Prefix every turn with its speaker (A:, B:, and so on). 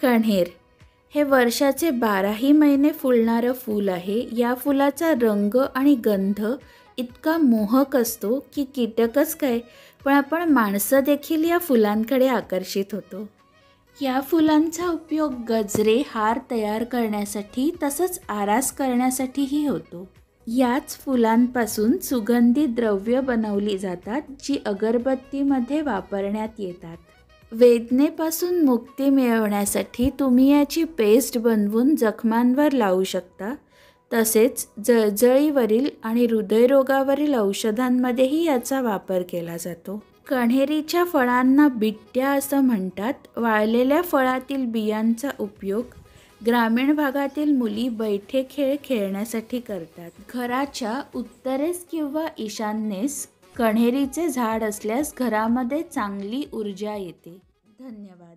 A: कण्हेर हे वर्षाचे 12ही महिने फुलणारं फूल आहे. या फुलाचा रंग आणि गंध इतका मोहक असतो की कीटकच काय, पण आपण माणसं देखील या फुलांकडे आकर्षित होतो. या फुलांचा उपयोग गजरे, हार तयार करण्यासाठी तसंच आरास करण्यासाठीही होतो. याच फुलांपासून सुगंधी द्रव्य बनवली जातात, जी अगरबत्तीमध्ये वापरण्यात येतात. वेदनेपासून मुक्ती मिळवण्यासाठी तुम्ही याची पेस्ट बनवून जखमांवर लावू शकता. तसेच जळजळीवरील आणि हृदयरोगावरील औषधांमध्येही याचा वापर केला जातो. कण्हेरीच्या फळांना बिट्ट्या असं म्हणतात. वाळलेल्या फळातील बियांचा उपयोग ग्रामीण भागातील मुली बैठे खेळ खेळण्यासाठी करतात. घराच्या उत्तरेस किंवा ईशान्येस कण्हेरीचे झाड असल्यास घरामध्ये चांगली ऊर्जा येते. धन्यवाद.